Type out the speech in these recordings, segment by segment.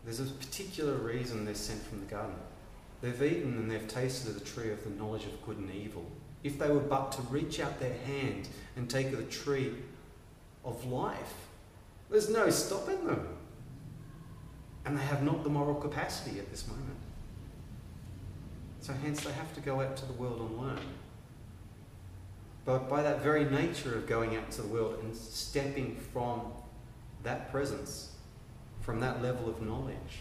There's a particular reason they're sent from the garden. They've eaten and they've tasted of the tree of the knowledge of good and evil. If they were but to reach out their hand and take of the tree of life, there's no stopping them. And they have not the moral capacity at this moment. So hence they have to go out to the world and learn. But by that very nature of going out to the world and stepping from that presence, from that level of knowledge,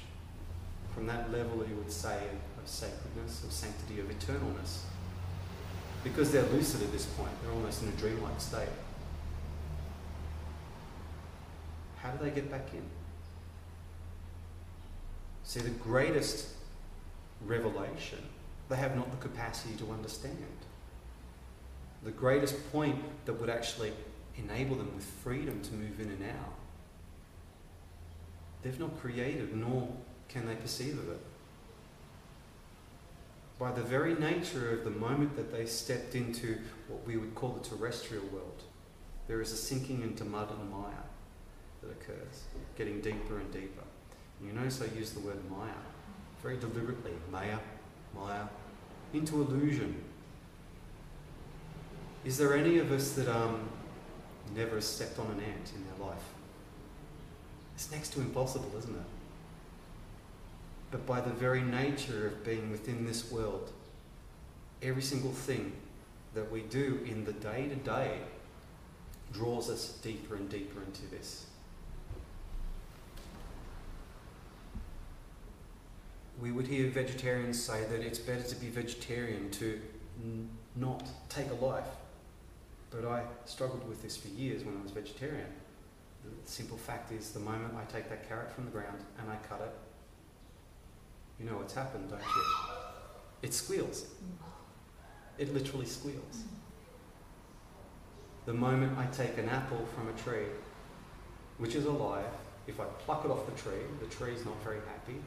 from that level, you would say, of sacredness, of sanctity, of eternalness, because they're lucid at this point, they're almost in a dreamlike state. How do they get back in? See, the greatest revelation, they have not the capacity to understand. The greatest point that would actually enable them with freedom to move in and out, they've not created, nor can they perceive of it. By the very nature of the moment that they stepped into what we would call the terrestrial world, there is a sinking into mud and mire that occurs, getting deeper and deeper. And you notice I use the word mire very deliberately. Maya, into illusion. Is there any of us that never has stepped on an ant in their life? It's next to impossible, isn't it? But by the very nature of being within this world, every single thing that we do in the day-to-day draws us deeper and deeper into this. We would hear vegetarians say that it's better to be vegetarian to not take a life. But I struggled with this for years when I was vegetarian. The simple fact is, the moment I take that carrot from the ground and I cut it, you know what's happened, don't you? It squeals. It literally squeals. The moment I take an apple from a tree, which is alive, if I pluck it off the tree is not very happy.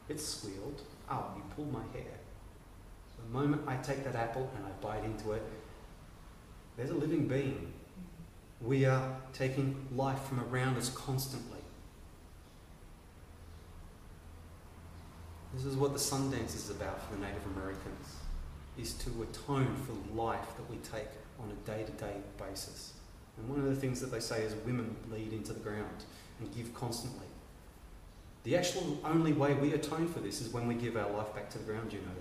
It's squealed. Oh, you pulled my hair. The moment I take that apple and I bite into it, there's a living being. We are taking life from around us constantly. This is what the Sundance is about for the Native Americans, is to atone for life that we take on a day-to-day basis. And one of the things that they say is women lead into the ground and give constantly. The actual only way we atone for this is when we give our life back to the ground, you know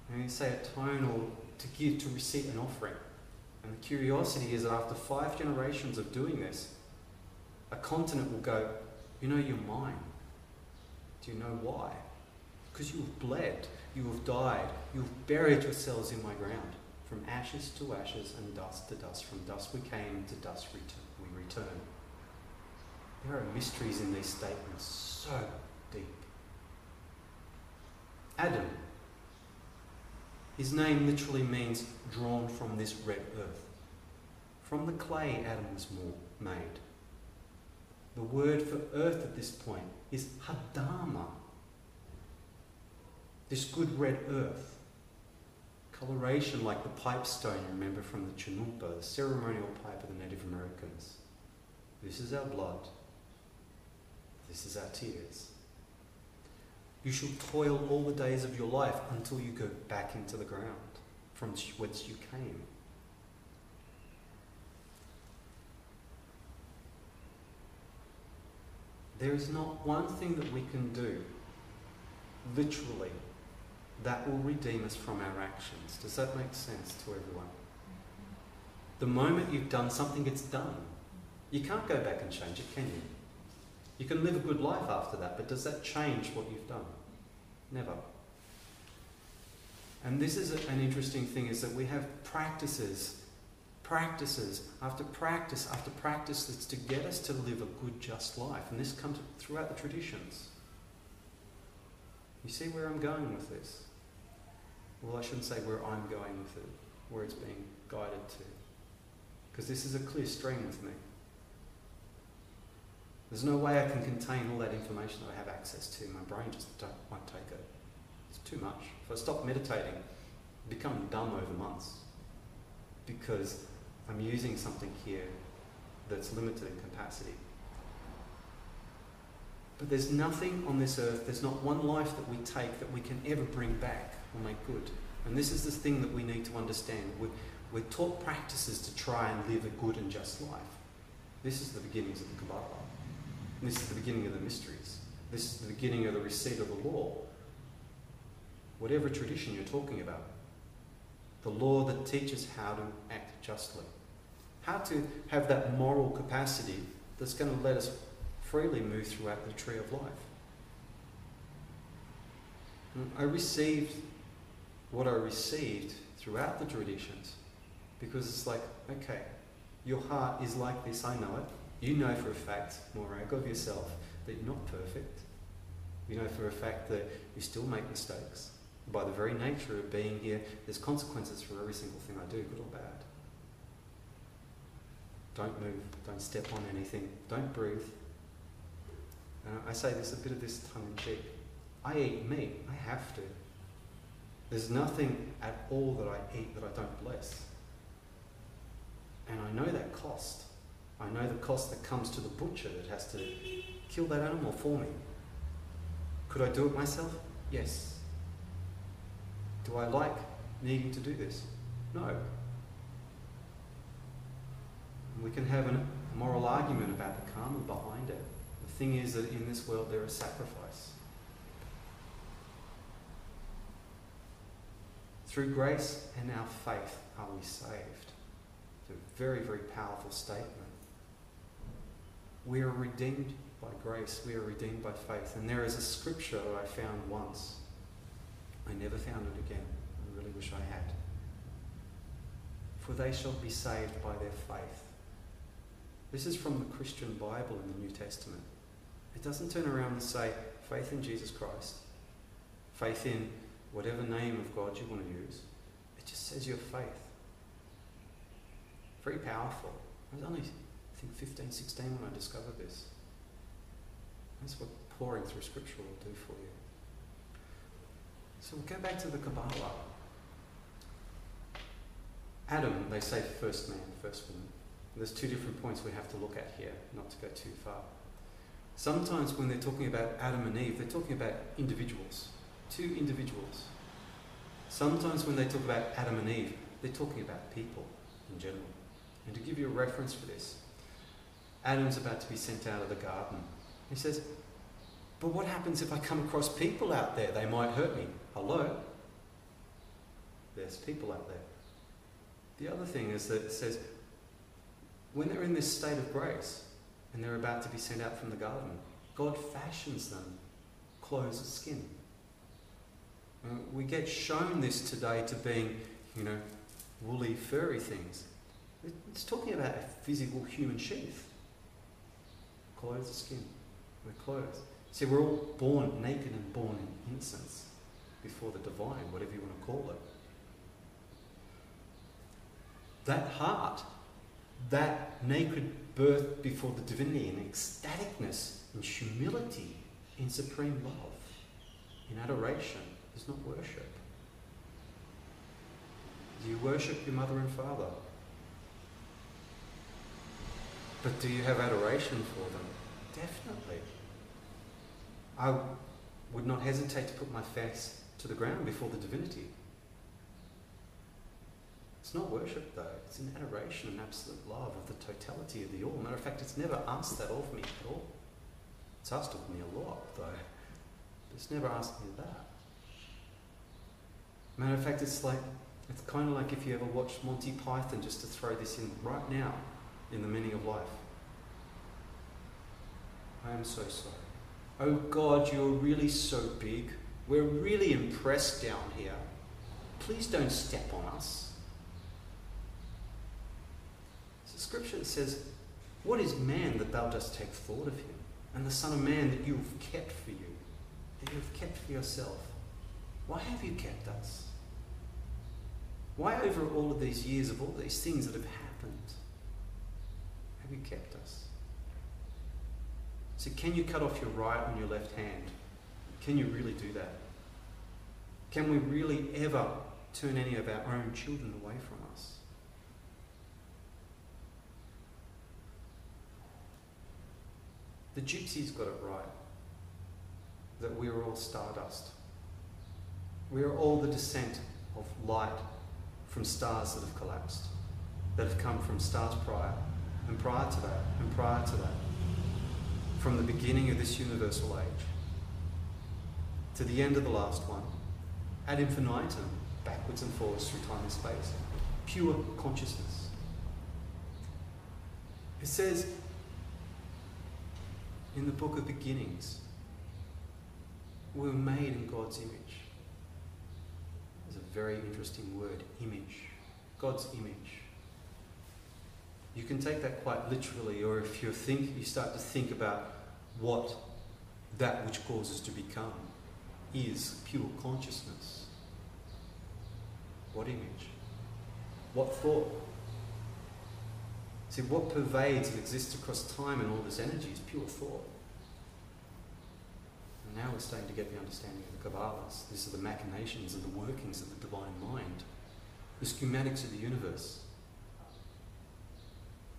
that. And you say atone or to give, to receive an offering. And the curiosity is that after 5 generations of doing this, a continent will go, you know, you're mine. Do you know why? Because you have bled, you have died, you have buried yourselves in my ground. From ashes to ashes and dust to dust. From dust we came, to dust we return. There are mysteries in these statements so deep. Adam. His name literally means drawn from this red earth. From the clay Adam was made. The word for earth at this point is Hadama. This good red earth. Coloration like the pipestone you remember from the Chinoopa, the ceremonial pipe of the Native Americans. This is our blood. This is our tears. You shall toil all the days of your life until you go back into the ground from whence you came. There is not one thing that we can do, literally, that will redeem us from our actions. Does that make sense to everyone? The moment you've done something, it's done. You can't go back and change it, can you? You can live a good life after that, but does that change what you've done? Never. And this is an interesting thing, is that we have practices after practice after practice that's to get us to live a good, just life. And this comes throughout the traditions. You see where I'm going with this? Well, I shouldn't say where I'm going with it, where it's being guided to. Because this is a clear stream with me. There's no way I can contain all that information that I have access to. My brain just won't take it. It's too much. If I stop meditating, I become dumb over months. Because I'm using something here that's limited in capacity. But there's nothing on this earth, there's not one life that we take that we can ever bring back or make good. And this is the thing that we need to understand. We're taught practices to try and live a good and just life. This is the beginnings of the Kabbalah. And this is the beginning of the mysteries. This is the beginning of the receipt of the law. Whatever tradition you're talking about. The law that teaches how to act justly. How to have that moral capacity that's going to let us freely move throughout the tree of life. I received what I received throughout the traditions because it's like, okay, your heart is like this, I know it. You know for a fact, Morag, of yourself, that you're not perfect. You know for a fact that you still make mistakes. By the very nature of being here, there's consequences for every single thing I do, good or bad. Don't move, don't step on anything, don't breathe. I say this a bit of this tongue in cheek. I eat meat, I have to. There's nothing at all that I eat that I don't bless. And I know that cost. I know the cost that comes to the butcher that has to kill that animal for me. Could I do it myself? Yes. Do I like needing to do this? No. We can have a moral argument about the karma behind it. The thing is that in this world there is sacrifice. Through grace and our faith are we saved. It's a very, very powerful statement. We are redeemed by grace. We are redeemed by faith. And there is a scripture that I found once. I never found it again. I really wish I had. For they shall be saved by their faith. This is from the Christian Bible in the New Testament. It doesn't turn around and say faith in Jesus Christ, faith in whatever name of God you want to use. It just says your faith. Very powerful. I was only, I think, 15, 16 when I discovered this. That's what pouring through Scripture will do for you. So we'll go back to the Kabbalah. Adam, they say first man, first woman. There's two different points we have to look at here, not to go too far. Sometimes when they're talking about Adam and Eve, they're talking about individuals, two individuals. Sometimes when they talk about Adam and Eve, they're talking about people in general. And to give you a reference for this, Adam's about to be sent out of the garden. He says, but what happens if I come across people out there? They might hurt me. Hello? There's people out there. The other thing is that it says, when they're in this state of grace and they're about to be sent out from the garden, God fashions them clothes of skin. We get shown this today to being, woolly, furry things. It's talking about a physical human sheath. Clothes of skin. We're clothes. See, we're all born naked and born in innocence before the divine, whatever you want to call it. That heart, that naked birth before the divinity in ecstaticness, in humility, in supreme love, in adoration, is not worship. Do you worship your mother and father? But do you have adoration for them? Definitely. I would not hesitate to put my face to the ground before the divinity. It's not worship though, it's an adoration and absolute love of the totality of the all. Matter of fact, it's never asked that of me at all. It's asked of me a lot though, but it's never asked me that. Matter of fact, it's kind of like if you ever watched Monty Python, just to throw this in right now, in the meaning of life. I am so sorry. Oh God, you're really so big. We're really impressed down here. Please don't step on us. It's a scripture that says, what is man that thou dost take thought of him? And the Son of Man that you have kept for you, that you have kept for yourself. Why have you kept us? Why over all of these years of all these things that have happened, have you kept us? So can you cut off your right and your left hand? Can you really do that? Can we really ever turn any of our own children away from us? The gypsies got it right. that we are all stardust. We are all the descent of light from stars that have collapsed, that have come from stars prior, and prior to that, and prior to that, from the beginning of this universal age to the end of the last one, ad infinitum, backwards and forwards through time and space. Pure consciousness. It says in the book of beginnings, we were made in God's image. It's a very interesting word, image. God's image. You can take that quite literally, or if you start to think about what that which causes to become is pure consciousness. What image? What thought? See, what pervades and exists across time and all this energy is pure thought. And now we're starting to get the understanding of the Kabbalahs. These are the machinations and the workings of the divine mind. The schematics of the universe.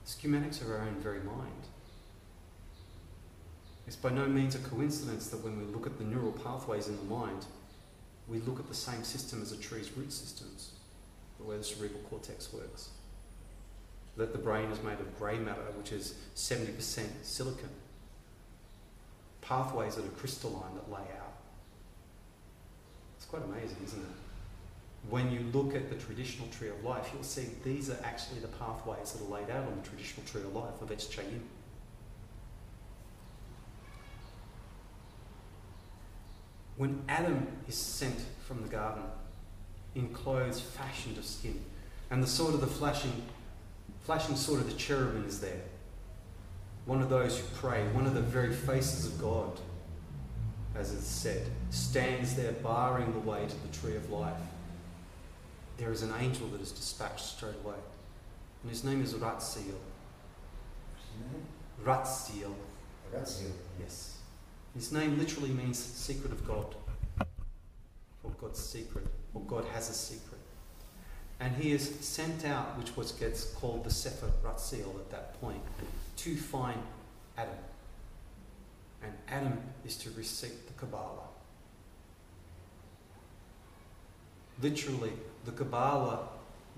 The schematics of our own very mind. It's by no means a coincidence that when we look at the neural pathways in the mind, we look at the same system as a tree's root systems, the way the cerebral cortex works. That the brain is made of grey matter, which is 70% silicon. Pathways that are crystalline that lay out. It's quite amazing, isn't it? When you look at the traditional tree of life, you'll see these are actually the pathways that are laid out on the traditional tree of life of Etz Chaim. When Adam is sent from the garden in clothes fashioned of skin, and the sword of the flashing sword of the cherubim is there, one of those who pray, one of the very faces of God, as it's said, stands there barring the way to the tree of life. There is an angel that is dispatched straight away, and his name is Ratziel. Ratziel. Ratziel. Yes. His name literally means secret of God, or God's secret, or God has a secret. And he is sent out, which was gets called the Sefer Ratziel at that point, to find Adam. And Adam is to recite the Kabbalah. Literally, the Kabbalah,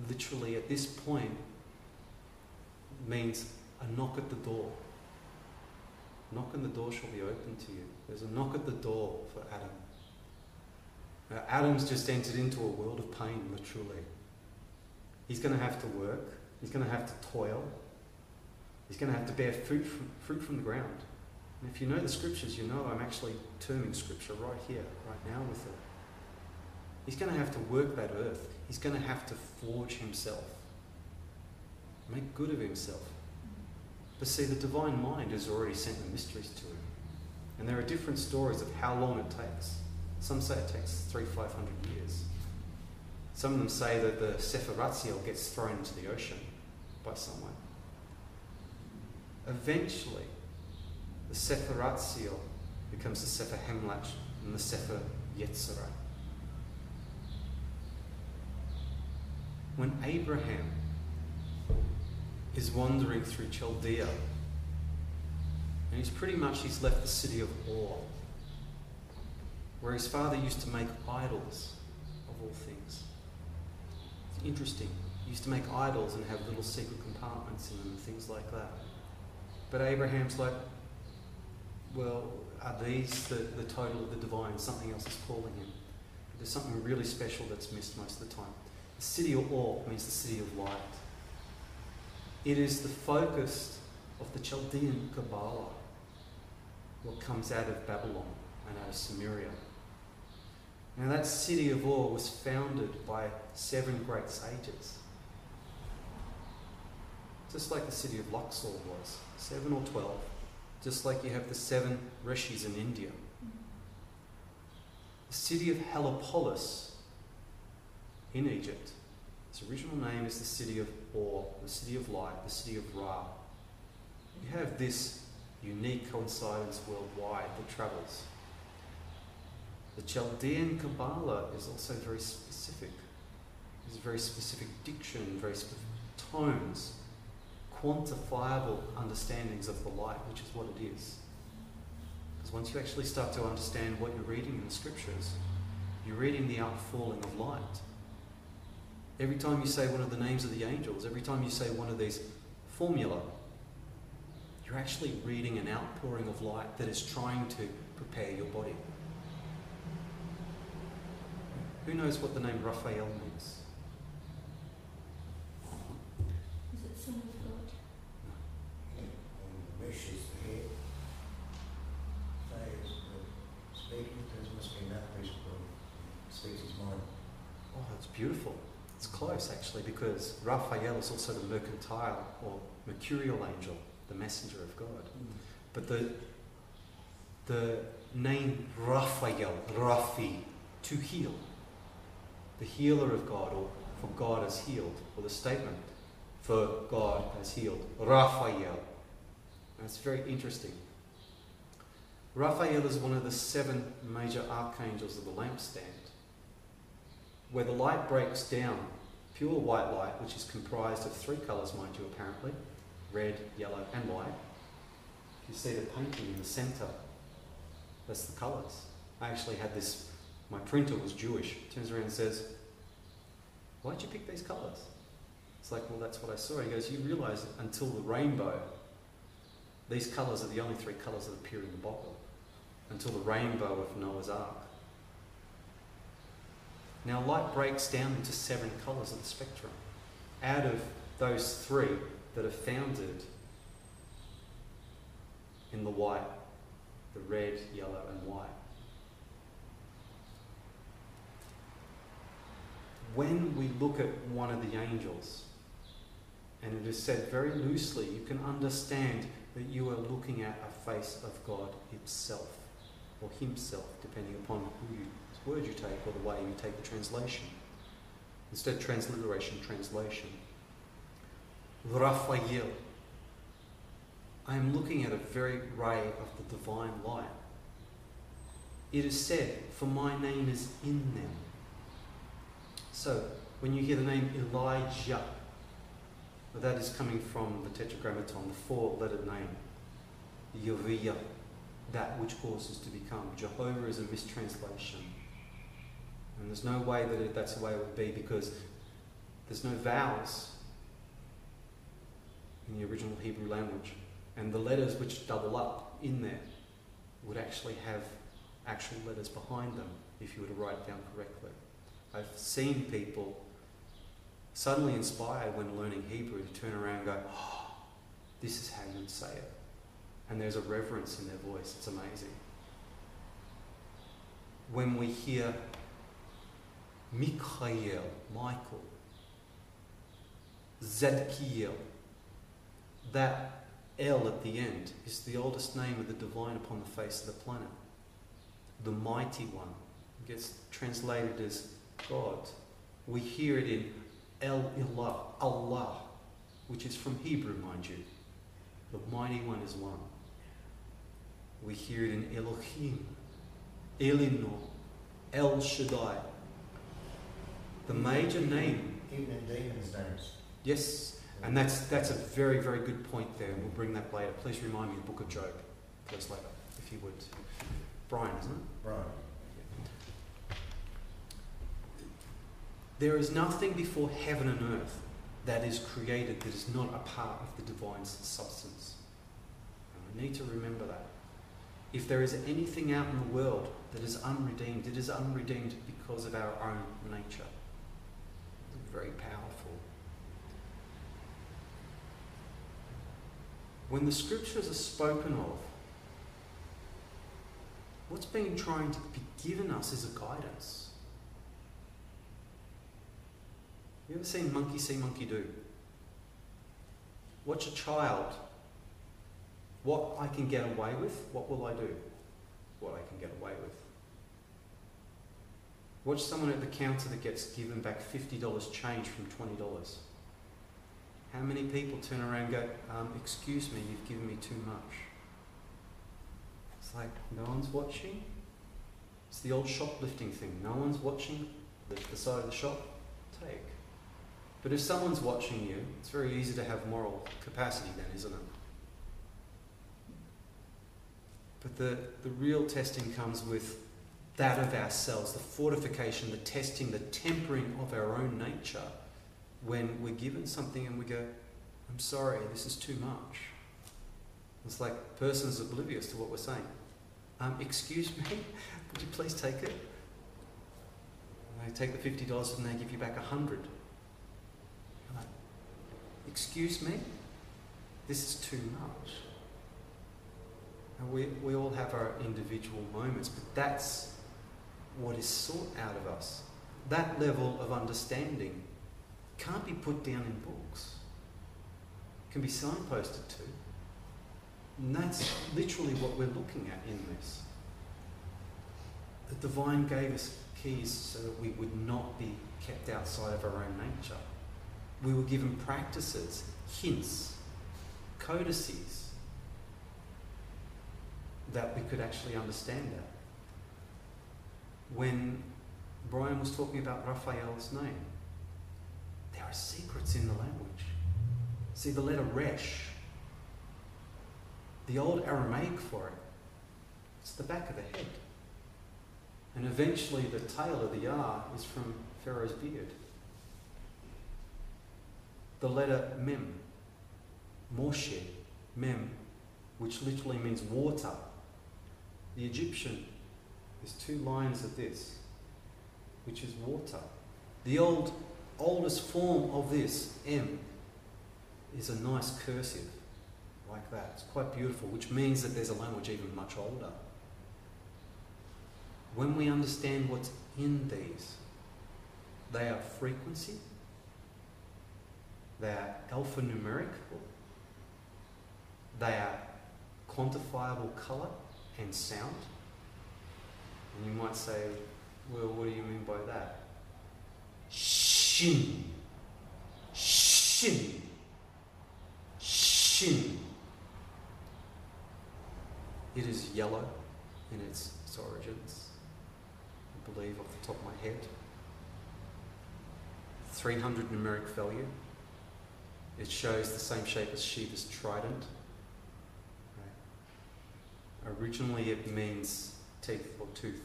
literally at this point, means a knock at the door. Knock and the door shall be open to you. There's a knock at the door for Adam. Now, Adam's just entered into a world of pain, literally. He's going to have to work. He's going to have to toil. He's going to have to bear fruit from the ground. And if you know the scriptures, you know I'm actually terming scripture right here, right now with it. He's going to have to work that earth. He's going to have to forge himself. Make good of himself. But see, the divine mind has already sent the mysteries to him. And there are different stories of how long it takes. Some say it takes 300-500 years. Some of them say that the Sefer Ratziel gets thrown into the ocean by someone. Eventually, the Sefer Ratziel becomes the Sefer Hemlach and the Sefer Yetzirah. When Abraham is wandering through Chaldea, and he's left the city of Ur, where his father used to make idols of all things. It's interesting. He used to make idols and have little secret compartments in them and things like that. But Abraham's like, well, are these the total of the divine? Something else is calling him. But there's something really special that's missed most of the time. The city of Ur means the city of light. It is the focus of the Chaldean Kabbalah, what comes out of Babylon and out of Sumeria. Now that city of Ur was founded by 7 great sages. Just like the city of Luxor was, 7 or 12. Just like you have the 7 rishis in India. The city of Heliopolis in Egypt, its original name is the city of Ur, the city of light, the city of Ra. You have this unique coincidence worldwide that travels. The Chaldean Kabbalah is also very specific. There's very specific diction, very specific tones, quantifiable understandings of the light, which is what it is. Because once you actually start to understand what you're reading in the scriptures, you're reading the outfalling of light. Every time you say one of the names of the angels, every time you say one of these formula, you're actually reading an outpouring of light that is trying to prepare your body. Who knows what the name Raphael means? Is it Son of God? And wishes the head. Say is speaking, there must be another person who speaks his mind. Oh, that's beautiful. It's close actually, because Raphael is also the mercantile or mercurial angel, the messenger of God. But the name Raphael, Raphi, to heal, the healer of God, or for God has healed, or the statement for God has healed, Raphael. That's very interesting. Raphael is one of the 7 major archangels of the lampstand. Where the light breaks down, pure white light, which is comprised of 3 colours, mind you, apparently, red, yellow and white. You see the painting in the centre, that's the colours. I actually had this, my printer was Jewish, turns around and says, why'd you pick these colours? It's like, well, that's what I saw. He goes, you realise that until the rainbow, these colours are the only 3 colours that appear in the Bible. Until the rainbow of Noah's Ark. Now light breaks down into 7 colours of the spectrum. Out of those 3 that are founded in the white, the red, yellow and white. When we look at one of the angels, and it is said very loosely, you can understand that you are looking at a face of God himself, or himself, depending upon whose word you take or the way you take the translation. Instead, transliteration, translation. Raphael. I am looking at a very ray of the divine light. It is said, for my name is in them. So, when you hear the name Elijah, that is coming from the Tetragrammaton, the 4-lettered name. Yahweh, that which causes to become. Jehovah is a mistranslation. And there's no way that that's the way it would be, because there's no vowels in the original Hebrew language. And the letters which double up in there would actually have actual letters behind them if you were to write it down correctly. I've seen people suddenly inspired when learning Hebrew to turn around and go, oh, this is how you would say it. And there's a reverence in their voice. It's amazing. When we hear Michael, Zadkiel, that El at the end is the oldest name of the divine upon the face of the planet. The mighty one gets translated as God. We hear it in El Ilah, Allah, which is from Hebrew, mind you. The mighty one is one. We hear it in Elohim, Elinor, El Shaddai. The major name. Even in demons' names. Yes, and that's a very, very good point there, and we'll bring that later. Please remind me of the book of Job, please, later, if you would. Brian, isn't it? Brian. There is nothing before heaven and earth that is created that is not a part of the divine substance. And we need to remember that. If there is anything out in the world that is unredeemed, it is unredeemed because of our own nature. Very powerful. When the scriptures are spoken of, what's being trying to be given us is a guidance. You ever seen monkey see, monkey do? Watch a child. What I can get away with, what will I do? What I can get away with. Watch someone at the counter that gets given back $50 change from $20. How many people turn around and go, excuse me, you've given me too much? It's like, no one's watching. It's the old shoplifting thing. No one's watching the side of the shop, take. But if someone's watching you, it's very easy to have moral capacity then, isn't it? But the real testing comes with that of ourselves, the fortification, the testing, the tempering of our own nature when we're given something and we go, I'm sorry, this is too much. It's like the person's oblivious to what we're saying. Excuse me, could you please take it? And they take the $50 and they give you back $100. You're like, excuse me, this is too much. And we all have our individual moments, but that's what is sought out of us. That level of understanding can't be put down in books. It can be signposted to. And that's literally what we're looking at in this. The divine gave us keys so that we would not be kept outside of our own nature. We were given practices, hints, codices, that we could actually understand that. When Brian was talking about Raphael's name, there are secrets in the language. See, the letter Resh, the old Aramaic for it, it's the back of the head. And eventually the tail of the Yah is from Pharaoh's beard. The letter Mem, Moshe, Mem, which literally means water. The Egyptian is 2 lines of this, which is water. The oldest form of this, M, is a nice cursive, like that. It's quite beautiful, which means that there's a language even much older. When we understand what's in these, they are frequency, they are alphanumerical, they are quantifiable colour and sound. And you might say, well, what do you mean by that? Shin. Shin. Shin. It is yellow in its origins, I believe, off the top of my head. 300 numeric value. It shows the same shape as Shiva's trident. Right. Originally it means teeth or tooth,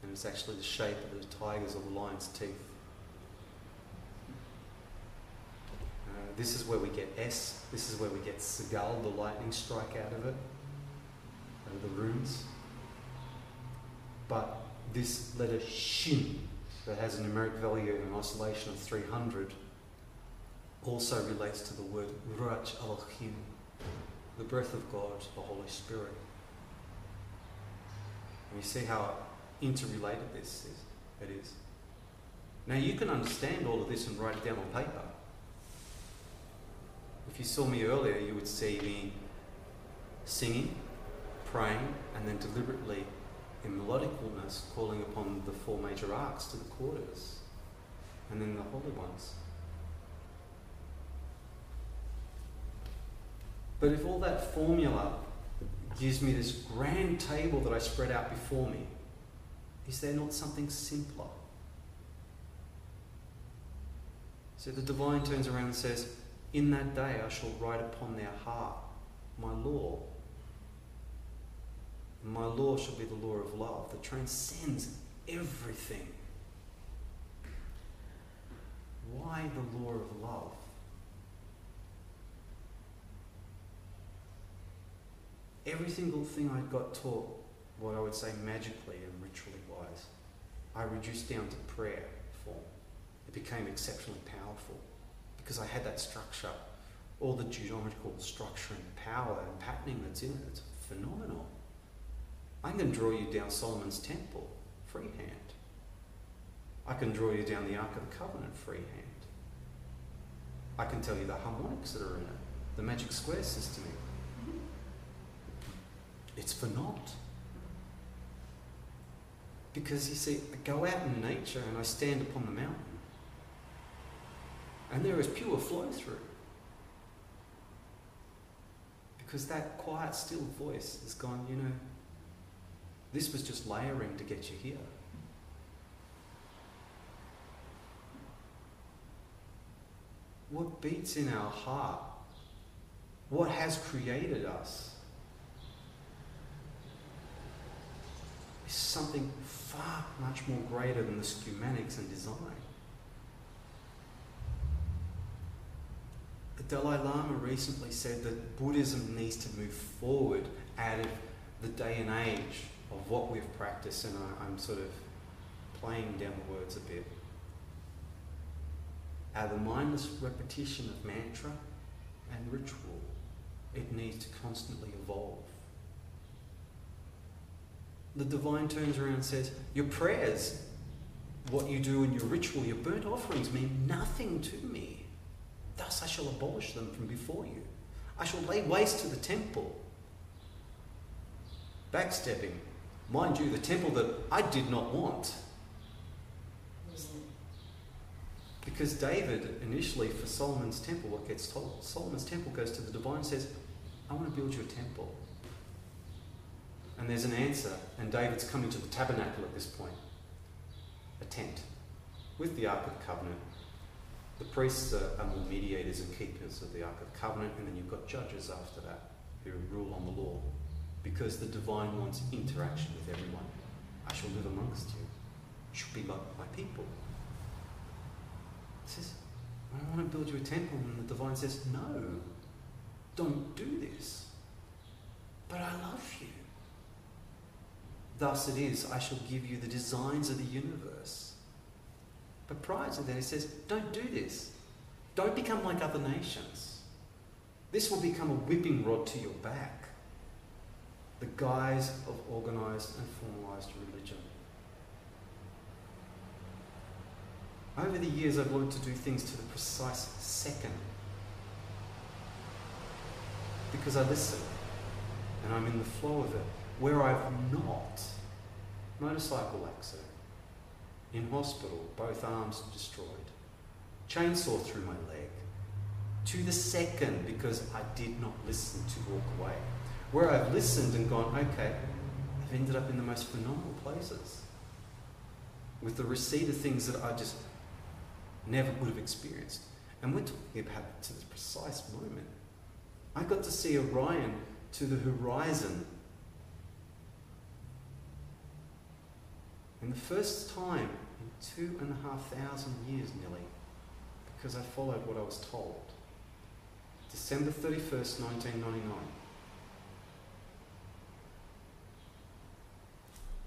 and it's actually the shape of the tiger's or the lion's teeth. This is where we get S, this is where we get Segal, the lightning strike out of it, the runes. But this letter Shin, that has a numeric value and an oscillation of 300, also relates to the word Ruach Elohim, the breath of God, the Holy Spirit. And you see how interrelated this is. It is. Now you can understand all of this and write it down on paper. If you saw me earlier, you would see me singing, praying, and then deliberately, in melodicalness, calling upon the 4 major arcs to the quarters, and then the holy ones. But if all that formula gives me this grand table that I spread out before me, is there not something simpler? So the divine turns around and says, in that day I shall write upon their heart my law. And my law shall be the law of love that transcends everything. Why the law of love? Every single thing I got taught, what I would say magically and ritually wise, I reduced down to prayer form. It became exceptionally powerful because I had that structure, all the geometrical structure and power and patterning that's in it. It's phenomenal. I can draw you down Solomon's temple freehand. I can draw you down the Ark of the Covenant freehand. I can tell you the harmonics that are in it, the magic square system. It's for naught. Because you see, I go out in nature and I stand upon the mountain, and there is pure flow through. Because that quiet, still voice has gone, you know, this was just layering to get you here. What beats in our heart? What has created us? is something far much more greater than the schematics and design. The Dalai Lama recently said that Buddhism needs to move forward out of the day and age of what we've practiced, and I'm sort of playing down the words a bit. Out of the mindless repetition of mantra and ritual, it needs to constantly evolve. The divine turns around and says, your prayers, what you do in your ritual, your burnt offerings mean nothing to me. Thus I shall abolish them from before you. I shall lay waste to the temple. Backstepping. Mind you, the temple that I did not want. Because David, initially for Solomon's temple, what gets told, Solomon's temple goes to the divine and says, I want to build you a temple. And there's an answer, and David's coming to the tabernacle at this point. A tent. With the Ark of the Covenant. The priests are more mediators and keepers of the Ark of the Covenant, and then you've got judges after that who rule on the law. Because the divine wants interaction with everyone. I shall live amongst you. You shall be like my people. It says, I want to build you a temple, and the divine says, no, don't do this. But I love you. Thus it is, I shall give you the designs of the universe. But prior to that, he says, don't do this. Don't become like other nations. This will become a whipping rod to your back. The guise of organised and formalised religion. Over the years, I've learned to do things to the precise second. Because I listen, and I'm in the flow of it. Where I've not, motorcycle accident, in hospital, both arms destroyed, chainsaw through my leg, to the second because I did not listen to walk away. Where I've listened and gone, okay, I've ended up in the most phenomenal places with the receipt of things that I just never would have experienced. And we're talking about to this precise moment. I got to see Orion to the horizon. And the first time in 2,500 years nearly, because I followed what I was told. December 31st, 1999.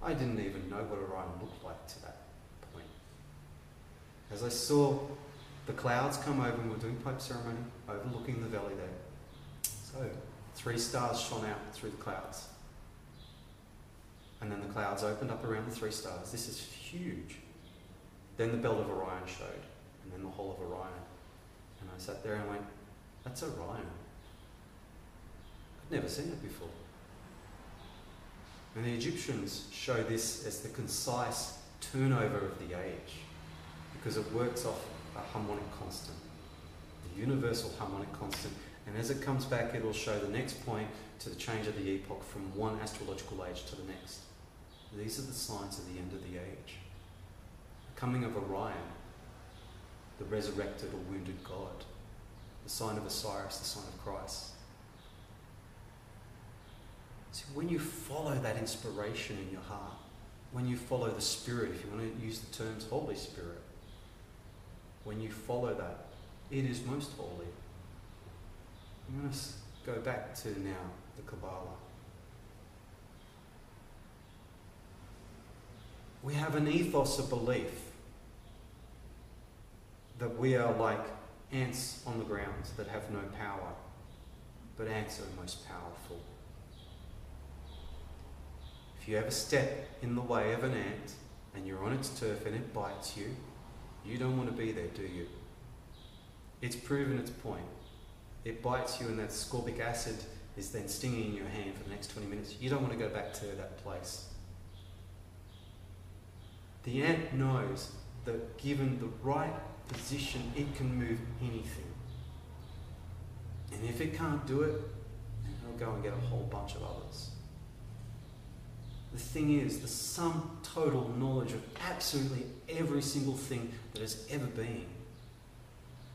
I didn't even know what Orion looked like to that point. As I saw the clouds come over, and we were doing Pope ceremony, overlooking the valley there. So, 3 stars shone out through the clouds. And then the clouds opened up around the 3 stars. This is huge. Then the belt of Orion showed, and then the whole of Orion. And I sat there and went, that's Orion. I'd never seen it before. And the Egyptians show this as the concise turnover of the age, because it works off a harmonic constant, the universal harmonic constant. And as it comes back, it will show the next point to the change of the epoch from one astrological age to the next. These are the signs of the end of the age. The coming of Orion, the resurrected or wounded God, the sign of Osiris, the sign of Christ. See, when you follow that inspiration in your heart, when you follow the Spirit, if you want to use the terms Holy Spirit, when you follow that, it is most holy. I'm going to go back to now the Kabbalah. We have an ethos of belief that we are like ants on the ground that have no power, but ants are most powerful. If you ever step in the way of an ant and you're on its turf and it bites you, you don't want to be there, do you? It's proven its point. It bites you and that ascorbic acid is then stinging in your hand for the next 20 minutes. You don't want to go back to that place. The ant knows that given the right position, it can move anything. And if it can't do it, it'll go and get a whole bunch of others. The thing is, the sum total knowledge of absolutely every single thing that has ever been,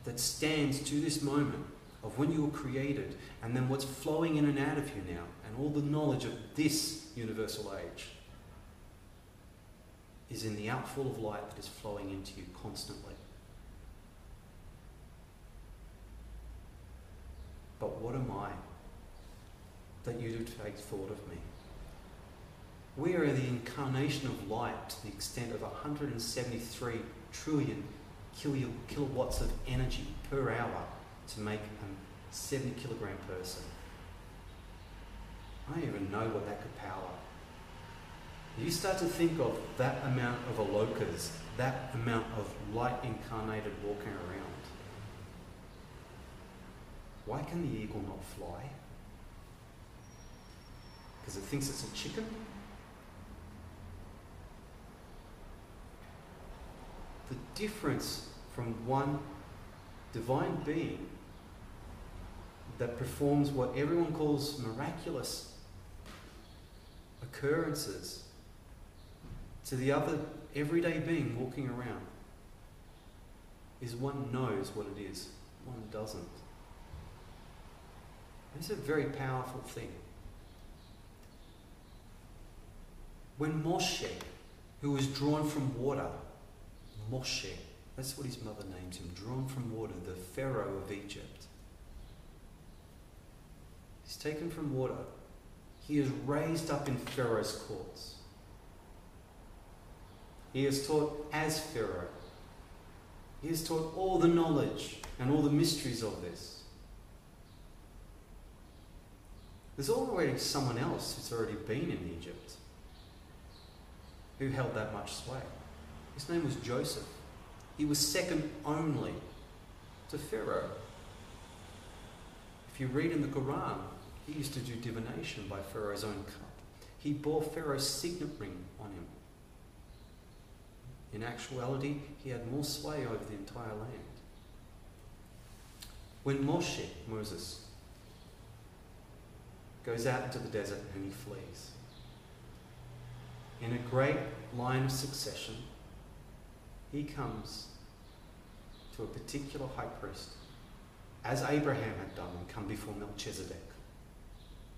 that stands to this moment of when you were created, and then what's flowing in and out of you now, and all the knowledge of this universal age, is in the outfall of light that is flowing into you constantly. But what am I that you do take thought of me? We are the incarnation of light to the extent of 173 trillion kilowatts of energy per hour to make a 70 kilogram person. I don't even know what that could power. You start to think of that amount of alokas, that amount of light incarnated walking around. Why can the eagle not fly? Because it thinks it's a chicken? The difference from one divine being that performs what everyone calls miraculous occurrences to the other everyday being walking around is one knows what it is, one doesn't. It's a very powerful thing. When Moshe, who was drawn from water, Moshe, that's what his mother names him, drawn from water, the Pharaoh of Egypt. He's taken from water. He is raised up in Pharaoh's courts. He is taught as Pharaoh. He is taught all the knowledge and all the mysteries of this. There's already someone else who's already been in Egypt who held that much sway. His name was Joseph. He was second only to Pharaoh. If you read in the Quran, he used to do divination by Pharaoh's own cup. He bore Pharaoh's signet ring on him. In actuality, he had more sway over the entire land. When Moses, goes out into the desert and he flees, in a great line of succession, he comes to a particular high priest, as Abraham had done and come before Melchizedek,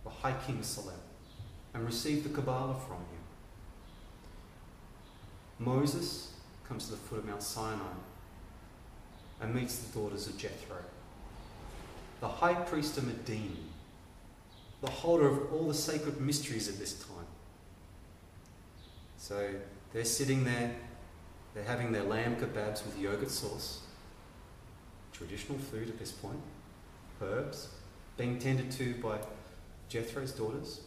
the high king Salem, and received the Kabbalah from him. Moses comes to the foot of Mount Sinai and meets the daughters of Jethro, the high priest of Medine, the holder of all the sacred mysteries at this time. So they're sitting there, they're having their lamb kebabs with yogurt sauce, traditional food at this point, herbs, being tended to by Jethro's daughters.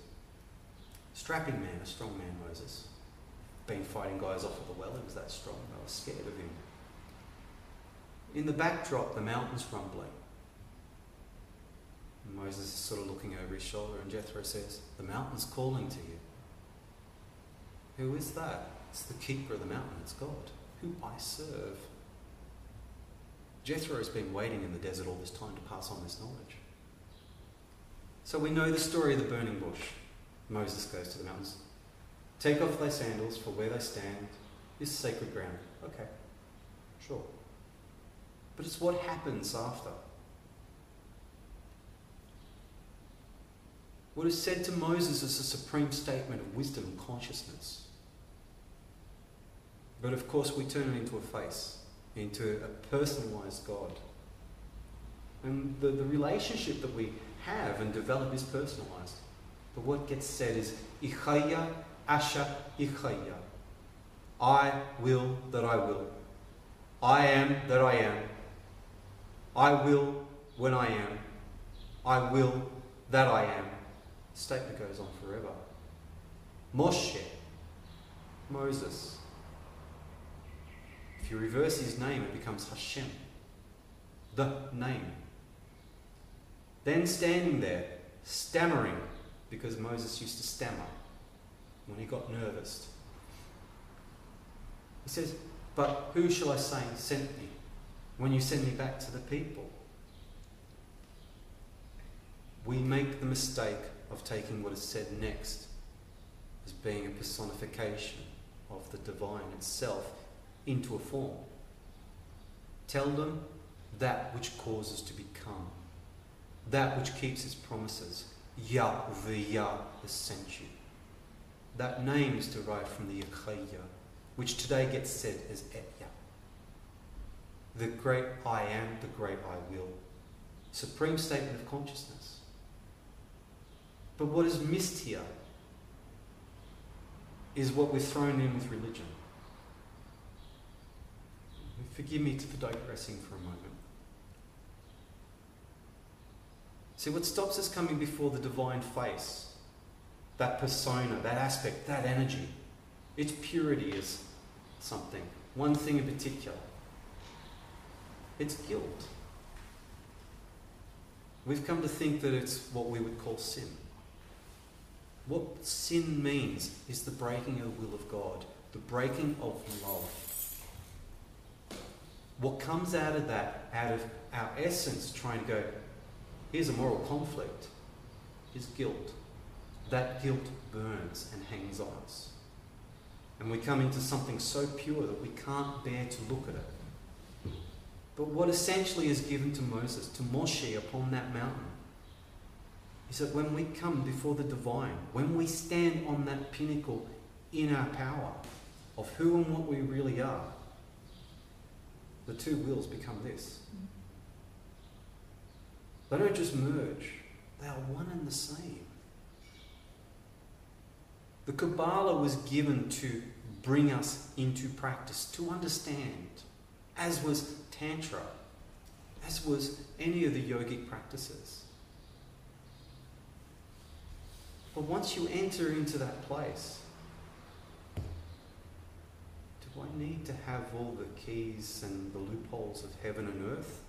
Strapping man, a strong man, Moses. Been fighting guys off at the well, he was that strong, they were scared of him. In the backdrop, the mountains rumbling. And Moses is sort of looking over his shoulder, and Jethro says, "The mountain's calling to you." Who is that? It's the keeper of the mountain, it's God, who I serve. Jethro has been waiting in the desert all this time to pass on this knowledge. So we know the story of the burning bush. Moses goes to the mountains. Take off thy sandals, for where they stand is sacred ground. Okay, sure. But it's what happens after. What is said to Moses is a supreme statement of wisdom and consciousness. But of course we turn it into a face, into a personalised God. And the relationship that we have and develop is personalised. But what gets said is, Ichaya Asha Ichaya. I will that I will. I am that I am. I will when I am. I will that I am. The statement goes on forever. Moshe, Moses. If you reverse his name, it becomes Hashem, the name. Then standing there, stammering, because Moses used to stammer when he got nervous. He says, "But who shall I say sent me when you send me back to the people?" We make the mistake of taking what is said next as being a personification of the divine itself into a form. Tell them that which causes to become, that which keeps its promises. Yahweh has sent you. That name is derived from the Yechaya, which today gets said as Etya. The great I am, the great I will. Supreme statement of consciousness. But what is missed here is what we're thrown in with religion. Forgive me for digressing for a moment. See, what stops us coming before the divine face, that persona, that aspect, that energy, its purity is something, one thing in particular. It's guilt. We've come to think that it's what we would call sin. What sin means is the breaking of the will of God, the breaking of love. What comes out of that, out of our essence, trying to go, here's a moral conflict, is guilt. That guilt burns and hangs on us. And we come into something so pure that we can't bear to look at it. But what essentially is given to Moses, to Moshe upon that mountain, is that when we come before the divine, when we stand on that pinnacle in our power of who and what we really are, the two wills become this. They don't just merge, they are one and the same. The Kabbalah was given to bring us into practice, to understand, as was Tantra, as was any of the yogic practices. But once you enter into that place, do I need to have all the keys and the loopholes of heaven and earth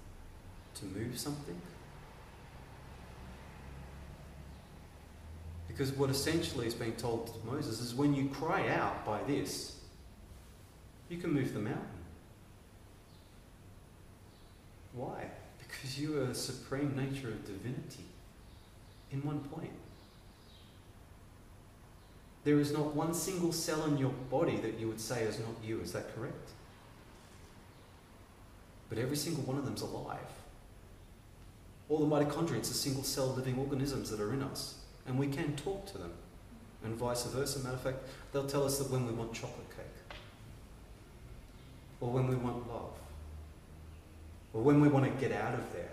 to move something? Because what essentially is being told to Moses is when you cry out by this, you can move the mountain. Why? Because you are the supreme nature of divinity in one point. There is not one single cell in your body that you would say is not you. Is that correct? But every single one of them is alive. All the mitochondria are single cell living organisms that are in us. And we can talk to them. And vice versa. Matter of fact, they'll tell us that when we want chocolate cake. Or when we want love. Or when we want to get out of there.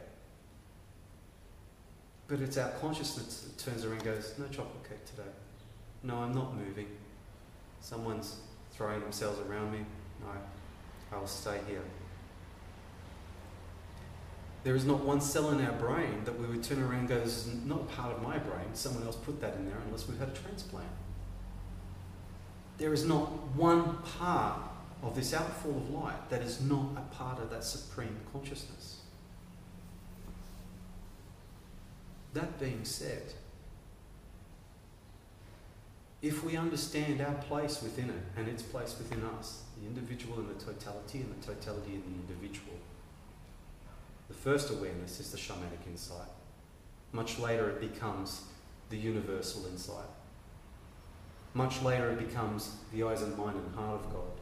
But it's our consciousness that turns around and goes, no chocolate cake today. No, I'm not moving. Someone's throwing themselves around me. No, I'll stay here. There is not one cell in our brain that we would turn around and go, this is not part of my brain. Someone else put that in there unless we've had a transplant. There is not one part of this outfall of light that is not a part of that supreme consciousness. That being said, if we understand our place within it and its place within us, the individual and the totality in the individual, the first awareness is the shamanic insight. Much later it becomes the universal insight. Much later it becomes the eyes and mind and heart of God.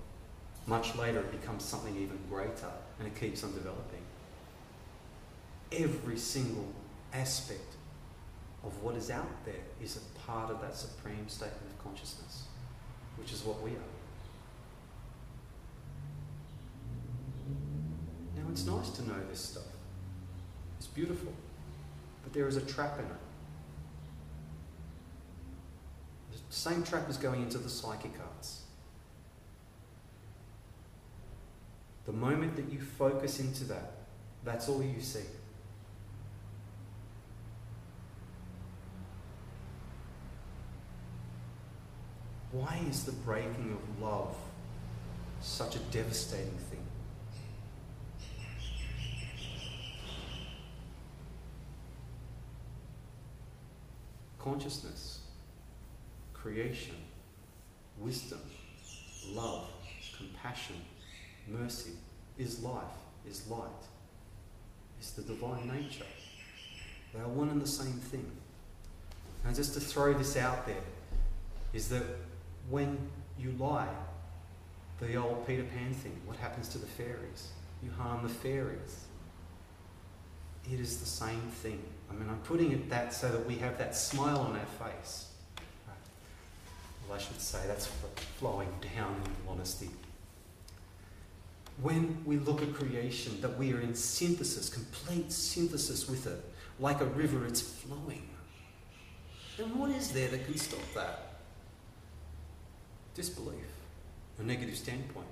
Much later it becomes something even greater, and it keeps on developing. Every single aspect of what is out there is a part of that supreme statement of consciousness, which is what we are. Now it's nice to know this stuff. It's beautiful. But there is a trap in it. The same trap is going into the psychic arts. The moment that you focus into that, that's all you see. Why is the breaking of love such a devastating thing? Consciousness, creation, wisdom, love, compassion, mercy is life, is light, is the divine nature. They are one and the same thing. And just to throw this out there, is that when you lie, the old Peter Pan thing, what happens to the fairies? You harm the fairies. It is the same thing. I mean, I'm putting it that so that we have that smile on our face. Well, I should say that's flowing down in honesty. when we look at creation, that we are in synthesis, complete synthesis with it. Like a river, it's flowing. Then what is there that can stop that? Disbelief, a negative standpoint,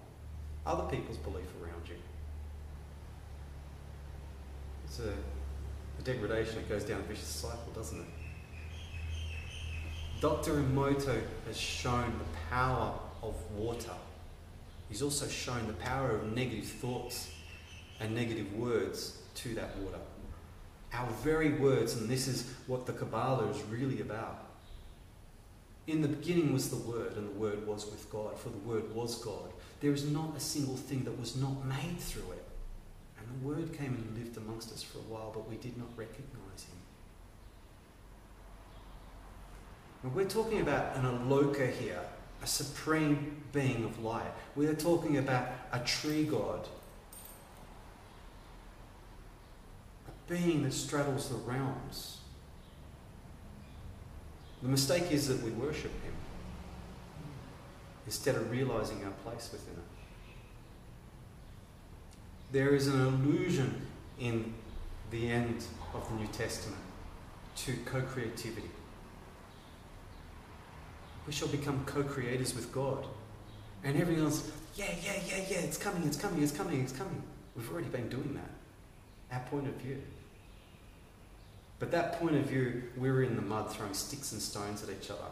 other people's belief around you. It's a degradation. It goes down a vicious cycle, doesn't it? Dr. Emoto has shown the power of water. He's also shown the power of negative thoughts and negative words to that water. Our very words, and this is what the Kabbalah is really about. In the beginning was the Word, and the Word was with God, for the Word was God. There is not a single thing that was not made through it. And the Word came and lived amongst us for a while, but we did not recognize Him. And we're talking about an Aloka here, a supreme being of light. We are talking about a tree god, a being that straddles the realms. The mistake is that we worship Him instead of realizing our place within it. There is an allusion in the end of the New Testament to co-creativity. We shall become co-creators with God. And everyone else, yeah, it's coming. We've already been doing that. Our point of view. But that point of view, we were in the mud throwing sticks and stones at each other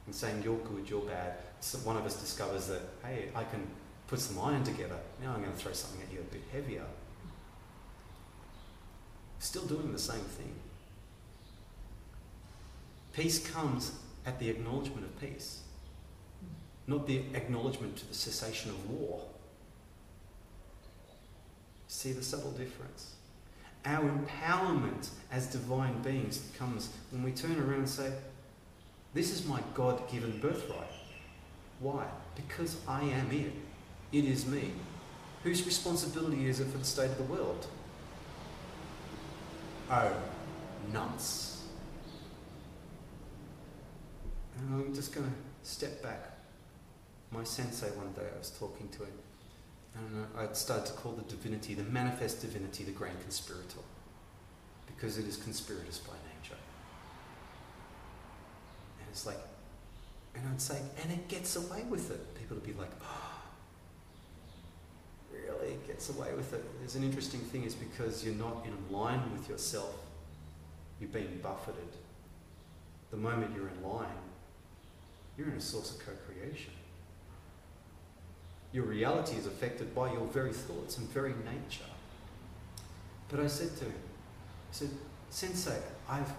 and saying, you're good, you're bad. So one of us discovers that, hey, I can put some iron together. Now I'm going to throw something at you a bit heavier. Still doing the same thing. Peace comes at the acknowledgement of peace, not the acknowledgement to the cessation of war. See the subtle difference? Our empowerment as divine beings comes when we turn around and say, this is my God-given birthright. Why? Because I am it. It is me. Whose responsibility is it for the state of the world? Oh, nuts. And I'm just going to step back. My sensei one day, I was talking to him, and I'd started to call the divinity, the manifest divinity, the grand conspirator, because it is conspirators by nature. And it's like, and I'd say, and it gets away with it. People would be like, oh, really? It gets away with it. There's an interesting thing, is because you're not in line with yourself, you're being buffeted. The moment you're in line, you're in a source of co-creation. Your reality is affected by your very thoughts and very nature. But I said to him, I said, Sensei, I've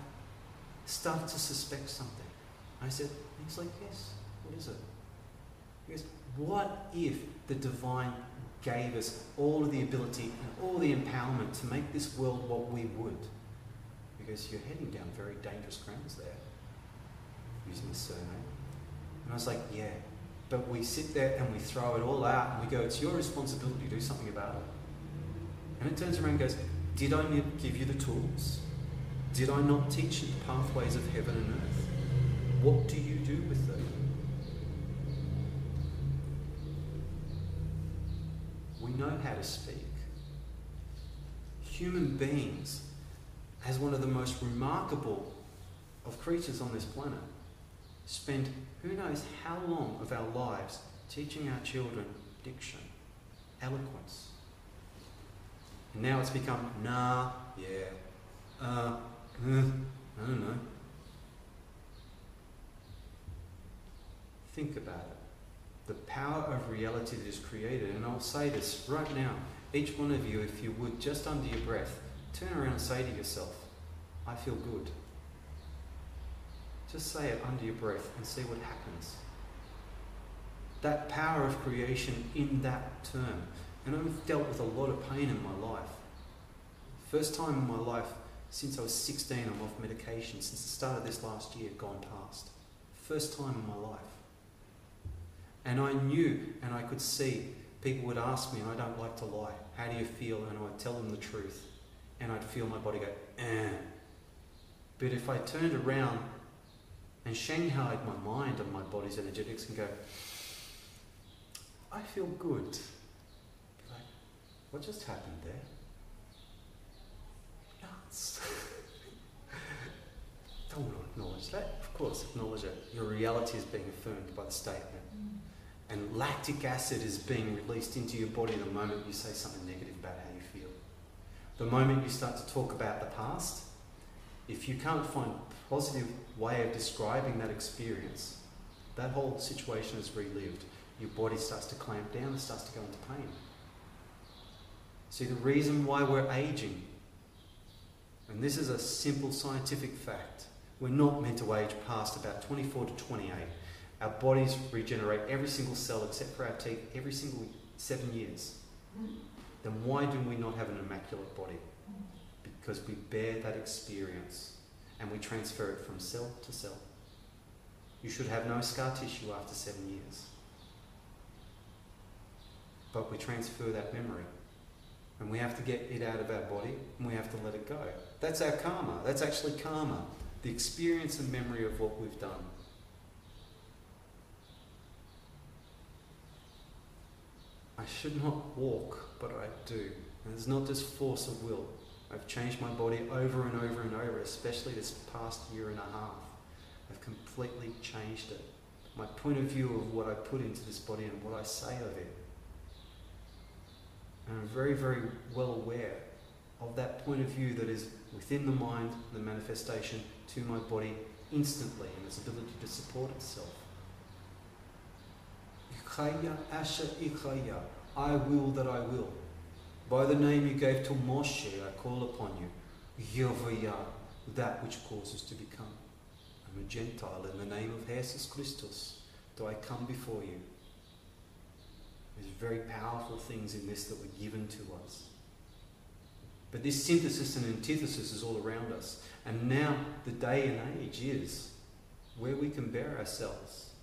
started to suspect something. I said, he's like, yes, what is it? He goes, what if the divine gave us all of the ability and all the empowerment to make this world what we would? Because you're heading down very dangerous grounds there, using the surname. And I was like, yeah, but we sit there and we throw it all out and we go, it's your responsibility to do something about it. And it turns around and goes, did I not give you the tools? Did I not teach you the pathways of heaven and earth? What do you do with them? We know how to speak. Human beings, as one of the most remarkable of creatures on this planet, spend who knows how long of our lives teaching our children diction, eloquence. And now it's become, nah, yeah, I don't know. Think about it. The power of reality that is created. And I'll say this right now. Each one of you, if you would, just under your breath, turn around and say to yourself, I feel good. Just say it under your breath and see what happens. That power of creation in that term. And I've dealt with a lot of pain in my life. First time in my life since I was 16, I'm off medication. Since the start of this last year, gone past. First time in my life. And I knew and I could see people would ask me, and I don't like to lie, how do you feel? And I'd tell them the truth. And I'd feel my body go, eh. But if I turned around and shanghaied my mind and my body's energetics and go, I feel good. Be like, What just happened there? Nuts. Don't want to acknowledge that. Of course, acknowledge it. Your reality is being affirmed by the statement. And lactic acid is being released into your body the moment you say something negative about how you feel. The moment you start to talk about the past, if you can't find a positive way of describing that experience, that whole situation is relived. Your body starts to clamp down and starts to go into pain. See, the reason why we're aging, and this is a simple scientific fact, we're not meant to age past about 24 to 28. Our bodies regenerate every single cell except for our teeth every single 7 years. Then why do we not have an immaculate body? Because we bear that experience and we transfer it from cell to cell. You should have no scar tissue after 7 years. But we transfer that memory. And we have to get it out of our body and we have to let it go. That's our karma. That's actually karma. The experience and memory of what we've done. I should not walk, but I do. And it's not just force of will. I've changed my body over and over and over, especially this past year and a half. I've completely changed it. My point of view of what I put into this body and what I say of it. And I'm very, very well aware of that point of view that is within the mind, the manifestation to my body instantly and its ability to support itself. Ichaya Asher Ichaya, I will that I will. By the name you gave to Moshe, I call upon you. Yovaya, that which causes to become. I'm a Gentile in the name of Jesus Christus. Do I come before you? There's very powerful things in this that were given to us. But this synthesis and antithesis is all around us. And now the day and age is where we can bear ourselves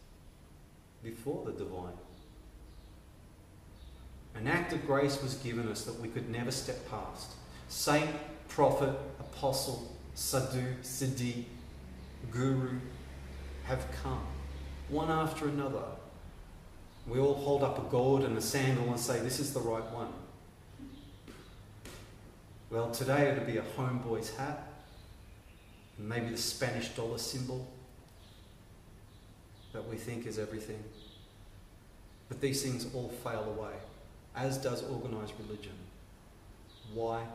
before the divine. An act of grace was given us that we could never step past. Saint, prophet, apostle, sadhu, siddhi, guru have come, one after another. We all hold up a gourd and a sandal and say, this is the right one. Well, today it'll be a homeboy's hat, and maybe the Spanish dollar symbol that we think is everything. But these things all fail away, as does organised religion. Why?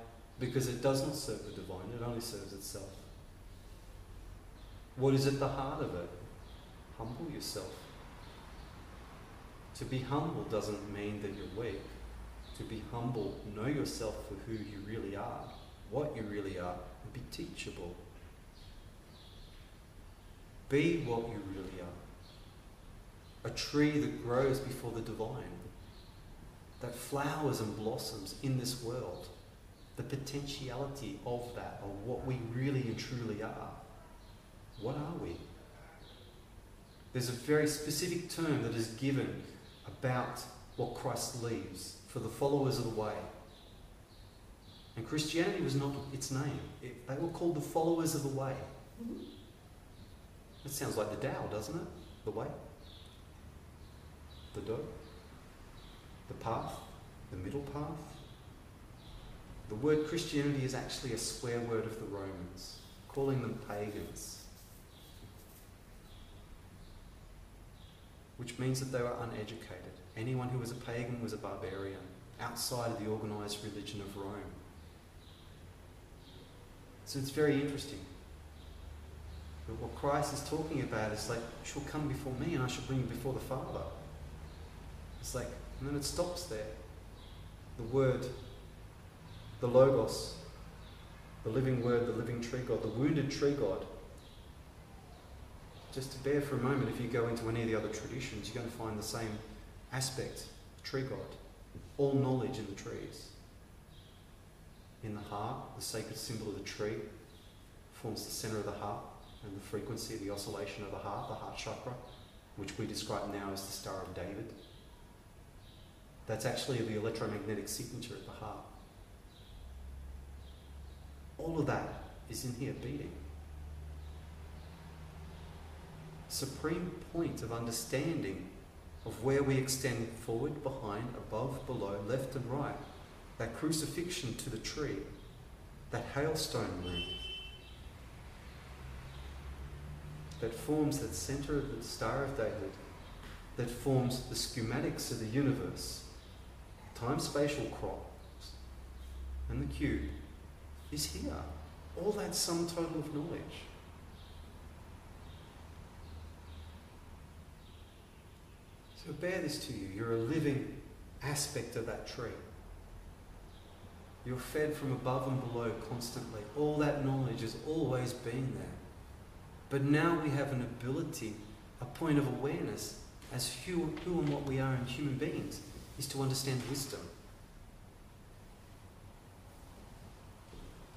Because it does not serve the divine, it only serves itself. What is at the heart of it? Humble yourself. To be humble doesn't mean that you're weak. To be humble, know yourself for who you really are, what you really are, and be teachable. Be what you really are. A tree that grows before the divine, that flowers and blossoms in this world, the potentiality of that, of what we really and truly are. What are we? There's a very specific term that is given about what Christ leaves for the followers of the way. And Christianity was not its name. They were called the followers of the way. That sounds like the Tao, doesn't it? The way. The Do. The path. The middle path. The word Christianity is actually a swear word of the Romans, calling them pagans. Which means that they were uneducated. Anyone who was a pagan was a barbarian, outside of the organised religion of Rome. So it's very interesting. But what Christ is talking about is like, she'll come before me and I shall bring you before the Father. It's like, and then it stops there. The Word, the Logos, the living Word, the living tree God, the wounded tree God. Just to bear for a moment, if you go into any of the other traditions, you're going to find the same aspect, tree God. All knowledge in the trees. In the heart, the sacred symbol of the tree forms the centre of the heart and the frequency, the oscillation of the heart chakra, which we describe now as the Star of David. That's actually the electromagnetic signature at the heart. All of that is in here beating. Supreme point of understanding of where we extend forward, behind, above, below, left and right. that crucifixion to the tree, that hailstone room that forms the centre of the Star of David, that forms the schematics of the universe, time-spatial cross, and the cube, is here. All that sum total of knowledge. So bear this to you. You're a living aspect of that tree. You're fed from above and below constantly. All that knowledge has always been there. But now we have an ability, a point of awareness as who and what we are in human beings, is to understand wisdom.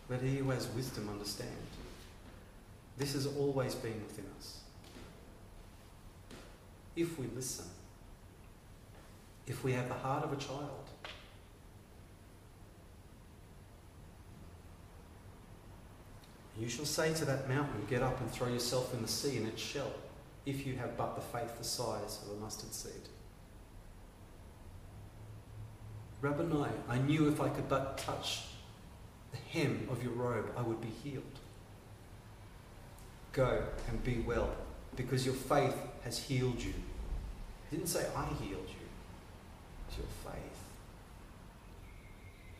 Let he who has wisdom understand. This has always been within us. If we listen, if we have the heart of a child, you shall say to that mountain, get up and throw yourself in the sea, and it shall, if you have but the faith the size of a mustard seed. Rabboni, I knew if I could but touch the hem of your robe, I would be healed. Go and be well, because your faith has healed you. He didn't say I healed you. It's your faith.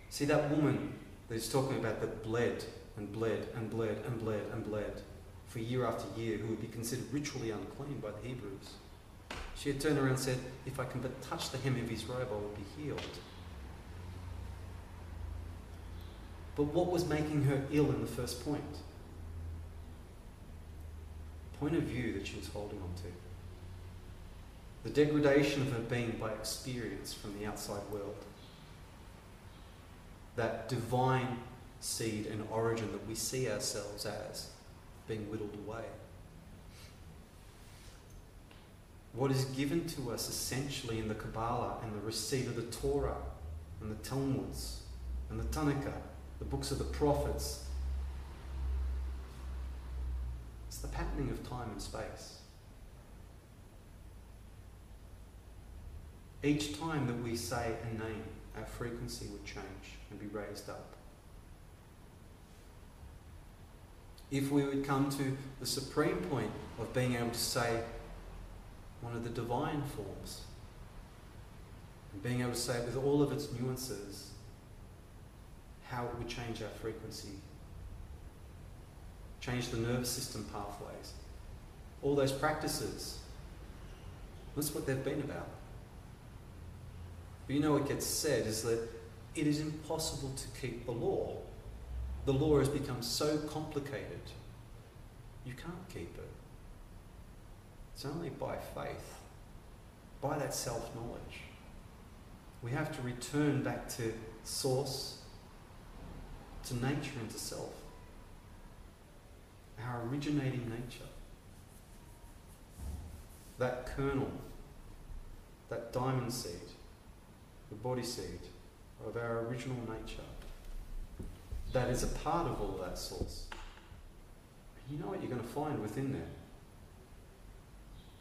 See that woman that he's talking about that bled and bled and bled and bled and bled for year after year, who would be considered ritually unclean by the Hebrews. She had turned around and said, if I can but touch the hem of his robe, I will be healed. But what was making her ill in the first point? Point of view that she was holding on to. The degradation of her being by experience from the outside world. That divine seed and origin that we see ourselves as being whittled away. What is given to us essentially in the Kabbalah and the receipt of the Torah and the Talmuds and the Tanakh, the books of the prophets, it's the patterning of time and space. Each time that we say a name, our frequency would change and be raised up. If we would come to the supreme point of being able to say one of the divine forms, and being able to say it with all of its nuances, how it would change our frequency, change the nervous system pathways, all those practices, that's what they've been about. But you know what gets said is that it is impossible to keep the law. The law has become so complicated, you can't keep it. It's only by faith, by that self-knowledge. We have to return back to source, to nature and to self. Our originating nature. That kernel, that diamond seed, the body seed of our original nature. That is a part of all that source. And you know what you're going to find within there?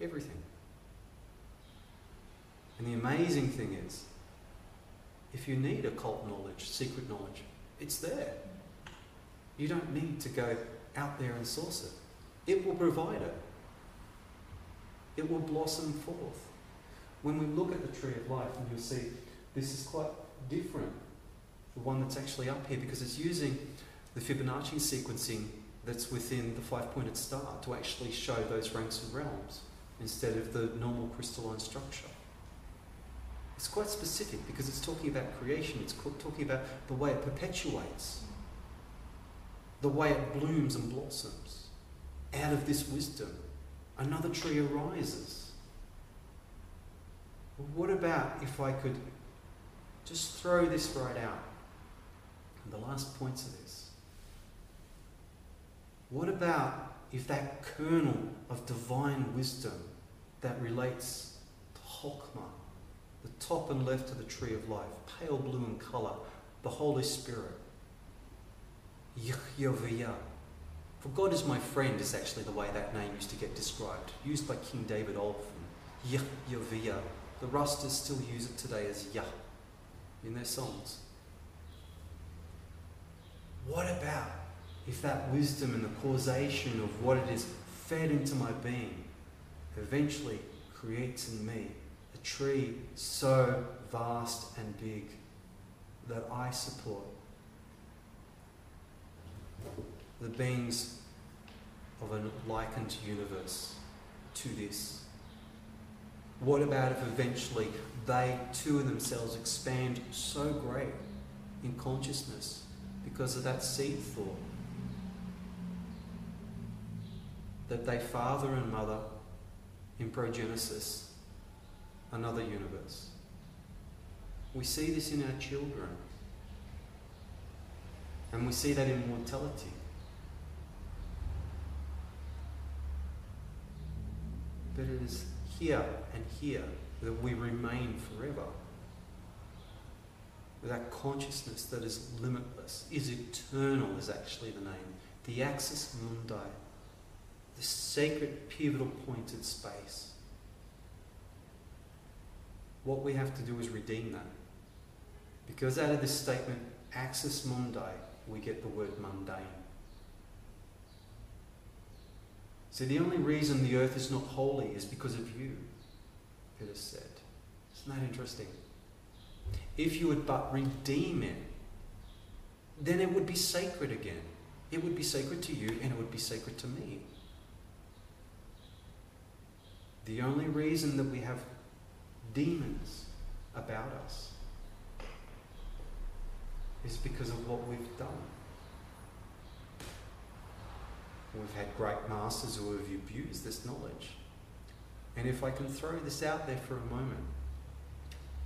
Everything. And the amazing thing is, if you need occult knowledge, secret knowledge, it's there. You don't need to go out there and source it. It will provide it. It will blossom forth. When we look at the tree of life, and you'll see this is quite different, the one that's actually up here, because it's using the Fibonacci sequencing that's within the five-pointed star to actually show those ranks and realms instead of the normal crystalline structure. It's quite specific because it's talking about creation, it's talking about the way it perpetuates, the way it blooms and blossoms. Out of this wisdom, another tree arises. What about if I could just throw this right out? The last points of this. What about if that kernel of divine wisdom that relates to Chokmah, the top and left of the tree of life, pale blue in colour, the Holy Spirit, Yehovah. For God is my friend is actually the way that name used to get described, used by King David often. Yehovah. The Rastas still use it today as Yah in their songs. What about if that wisdom and the causation of what it is fed into my being eventually creates in me a tree so vast and big that I support the beings of a likened universe to this? What about if eventually they too themselves expand so great in consciousness because of that seed thought that they father and mother in progenesis another universe? We see this in our children, and we see that in mortality. But it is here and here that we remain forever. With that consciousness that is limitless, is eternal is actually the name. The axis mundi, the sacred pivotal pointed space. What we have to do is redeem that. Because out of this statement, axis mundi, we get the word mundane. So the only reason the earth is not holy is because of you, it is said. Isn't that interesting? If you would but redeem it, then it would be sacred again. It would be sacred to you and it would be sacred to me. The only reason that we have demons about us is because of what we've done. We've had great masters who have abused this knowledge. And if I can throw this out there for a moment,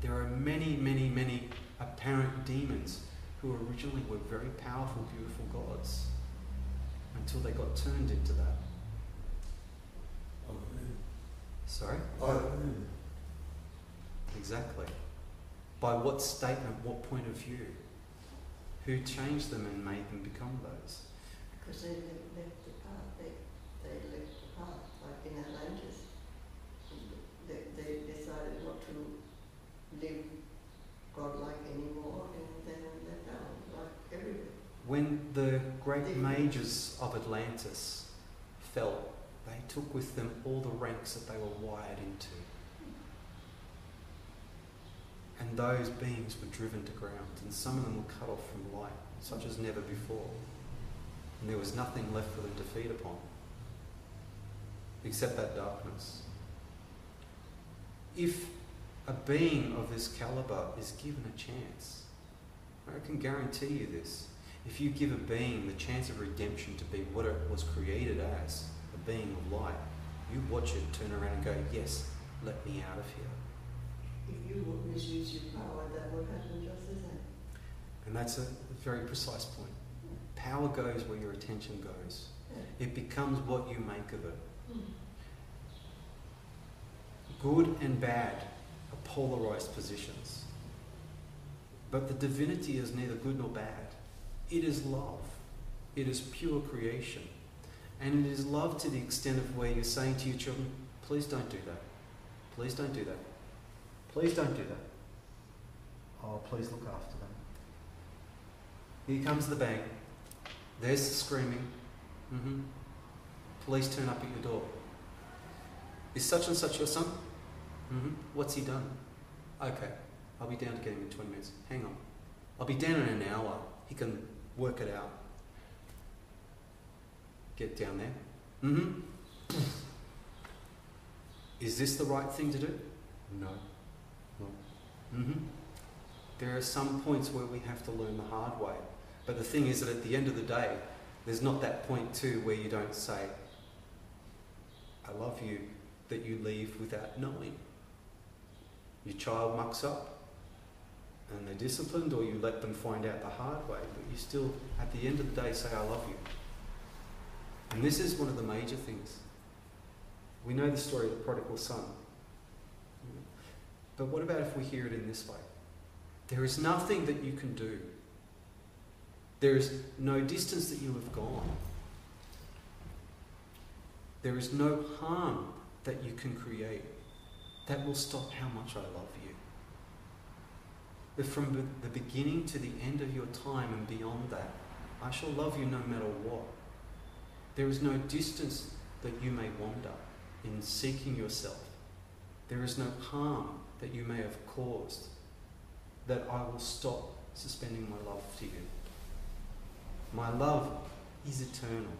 there are many, many, many apparent demons who originally were very powerful, beautiful gods until they got turned into that. Sorry? Exactly. By what statement, what point of view? Who changed them and made them become those? Because they left the path. They left the path, like in Atlantis. They decided not to live godlike anymore, and then they fell, like everywhere. When the great mages of Atlantis fell, they took with them all the ranks that they were wired into. And those beings were driven to ground, and some of them were cut off from light, such as never before. And there was nothing left for them to feed upon, except that darkness. If a being of this calibre is given a chance, I can guarantee you this, if you give a being the chance of redemption to be what it was created as, a being of light, you watch it turn around and go, yes, let me out of here. If you misuse your power, that will happen just the same. And that's a very precise point. Power goes where your attention goes. Yeah. It becomes what you make of it. Mm. Good and bad are polarized positions. But the divinity is neither good nor bad. It is love. It is pure creation. And it is love to the extent of where you're saying to your children, please don't do that. Please don't do that. Please don't do that. Oh, please look after them. Here comes the bang. There's the screaming. Police turn up at your door. Is such and such your son? What's he done? Okay, I'll be down to get him in 20 minutes. Hang on. I'll be down in an hour. He can work it out. Get down there. Is this the right thing to do? No. There are some points where we have to learn the hard way. But the thing is that at the end of the day, there's not that point too where you don't say, I love you, that you leave without knowing. Your child mucks up and they're disciplined, or you let them find out the hard way, but you still, at the end of the day, say, I love you. And this is one of the major things. We know the story of the prodigal son. But what about if we hear it in this way? There is nothing that you can do. There is no distance that you have gone. There is no harm that you can create that will stop how much I love you. But from the beginning to the end of your time and beyond that, I shall love you no matter what. There is no distance that you may wander in seeking yourself. There is no harm that you may have caused that I will stop suspending my love to you. My love is eternal.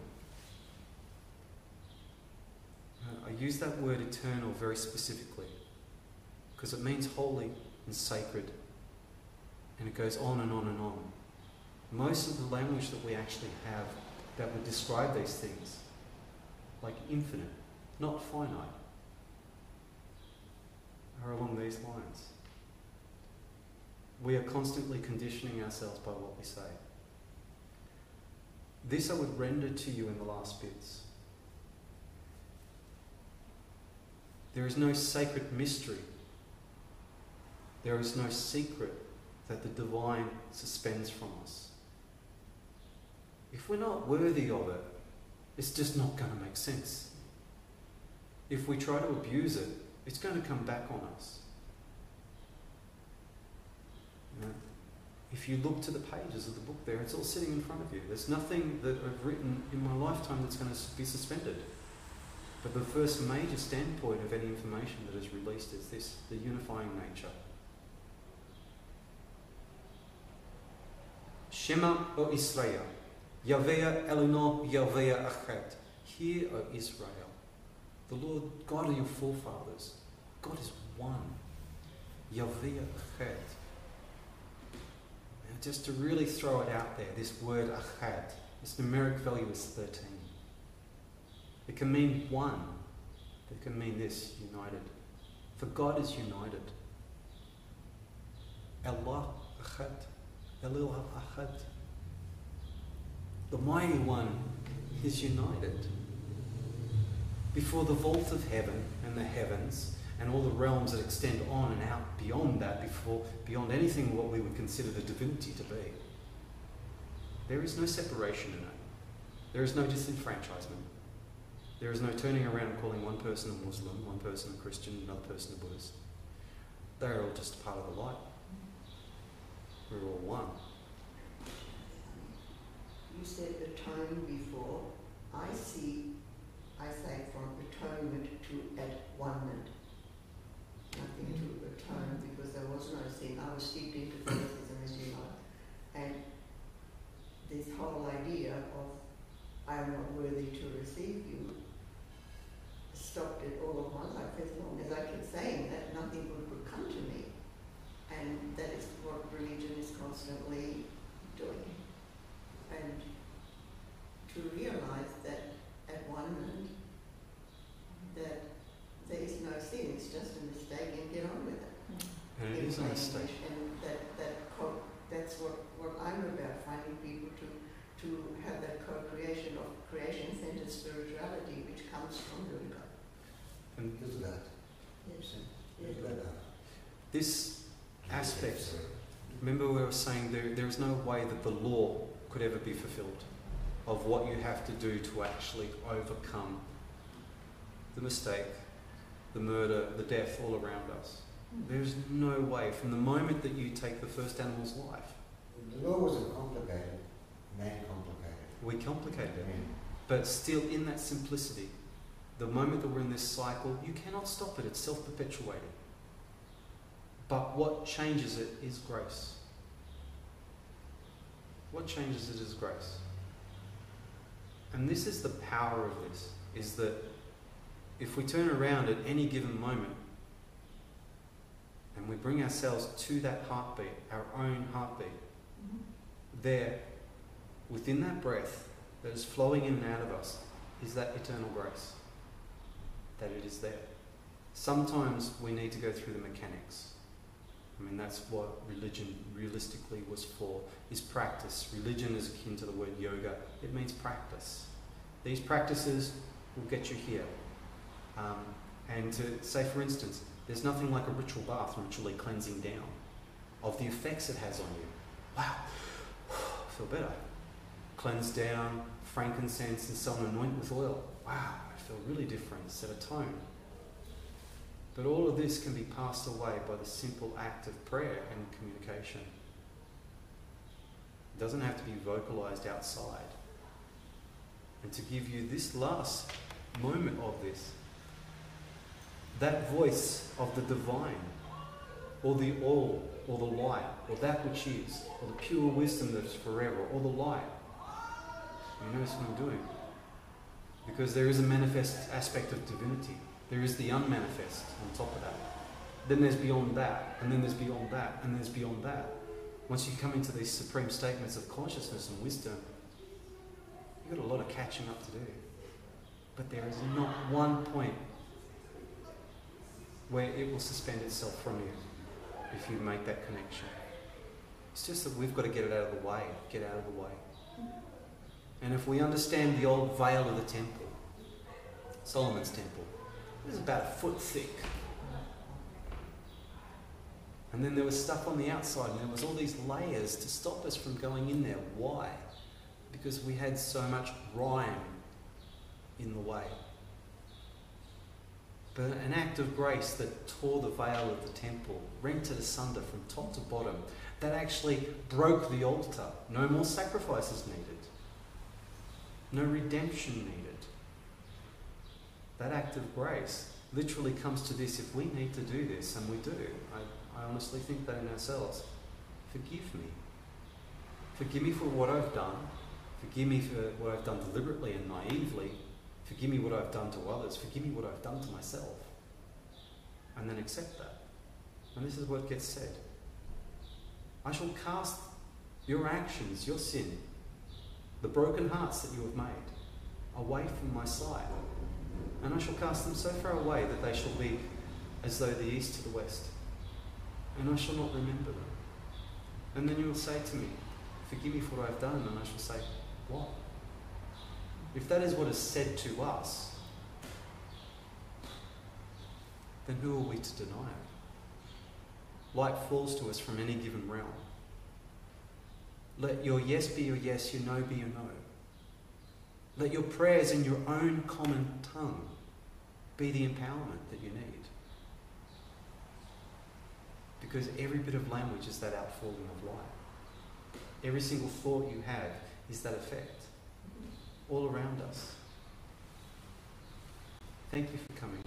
I use that word eternal very specifically because it means holy and sacred, and it goes on and on and on. Most of the language that we actually have that would describe these things, like infinite, not finite, are along these lines. We are constantly conditioning ourselves by what we say. This I would render to you in the last bits. There is no sacred mystery. There is no secret that the divine suspends from us. If we're not worthy of it, it's just not going to make sense. If we try to abuse it, it's going to come back on us. You know, if you look to the pages of the book there, it's all sitting in front of you. There's nothing that I've written in my lifetime that's going to be suspended. But the first major standpoint of any information that is released is this, the unifying nature. Shema, O Israel, Yahweh Elono, Yahweh Echad. Hear, O Israel, the Lord God of your forefathers, God is one. Yahweh Echad. Now, just to really throw it out there, this word Echad, its numeric value is 13. It can mean one. It can mean this, united. For God is united. Allah Echad. Elul Echad. The Mighty One is united. Before the vault of heaven and the heavens and all the realms that extend on and out beyond that, beyond anything what we would consider the divinity to be, there is no separation in it. There is no disenfranchisement. There is no turning around and calling one person a Muslim, one person a Christian, another person a Buddhist. They are all just a part of the light. We're all one. You said atone before. I say from atonement to at-one-ment. Nothing to atone because there was no sin. I was steeped into Catholicism, as you know. And this whole idea of I am not worthy to receive you stopped it all of my life. As long as I kept saying that, nothing good would come to me. And that is what religion is constantly doing. And to realize that at one moment that there is no sin, it's just a mistake and get on with it. And it is a mistake. And that's what I'm about, finding people to have that co-creation of creation-centered spirituality which comes from the God. And Look at that. Yes. Look at that. this aspect, remember we were saying there is no way that the law could ever be fulfilled of what you have to do to actually overcome the mistake, the murder, the death all around us. There's no way. From the moment that you take the first animal's life, The law wasn't complicated, man complicated. we complicated it. But still in that simplicity, the moment that we're in this cycle, you cannot stop it. It's self-perpetuating. But what changes it is grace. What changes it is grace. And this is the power of this, is that if we turn around at any given moment and we bring ourselves to that heartbeat, our own heartbeat, there, within that breath that is flowing in and out of us, is that eternal grace. That it is there. Sometimes we need to go through the mechanics. I mean, that's what religion realistically was for, is practice. Religion is akin to the word yoga. It means practice. These practices will get you here. And to say, for instance, there's nothing like a ritual bath ritually cleansing down of the effects it has on you. Wow, I feel better. Cleanse down, frankincense and so on, anoint with oil. Wow, I feel really different, set a tone. But all of this can be passed away by the simple act of prayer and communication. It doesn't have to be vocalized outside. And to give you this last moment of this, that voice of the divine, or the all, or the light, or that which is, or the pure wisdom that is forever, or the light. You notice what I'm doing? Because there is a manifest aspect of divinity. There is the unmanifest on top of that. Then there's beyond that, and then there's beyond that, and there's beyond that. Once you come into these supreme statements of consciousness and wisdom, you've got a lot of catching up to do. But there is not one point where it will suspend itself from you if you make that connection. It's just that we've got to get it out of the way, get out of the way. And if we understand the old veil of the temple, Solomon's temple, it was about a foot thick. And then there was stuff on the outside, and there was all these layers to stop us from going in there. Why? Because we had so much rhyme in the way. But an act of grace that tore the veil of the temple, rent it asunder from top to bottom, that actually broke the altar. No more sacrifices needed. No redemption needed. That act of grace literally comes to this: if we need to do this, and we do, I honestly think that in ourselves, forgive me. Forgive me for what I've done. Forgive me for what I've done deliberately and naively. Forgive me what I've done to others. Forgive me what I've done to myself. And then accept that. And this is what gets said. I shall cast your actions, your sin, the broken hearts that you have made, away from my sight. And I shall cast them so far away that they shall be as though the east to the west. And I shall not remember them. And then you will say to me, forgive me for what I've done. And I shall say, what? If that is what is said to us, then who are we to deny it? Light falls to us from any given realm. Let your yes be your yes, your no be your no. Let your prayers in your own common tongue be the empowerment that you need. Because every bit of language is that outfalling of light. Every single thought you have is that effect. All around us. Thank you for coming.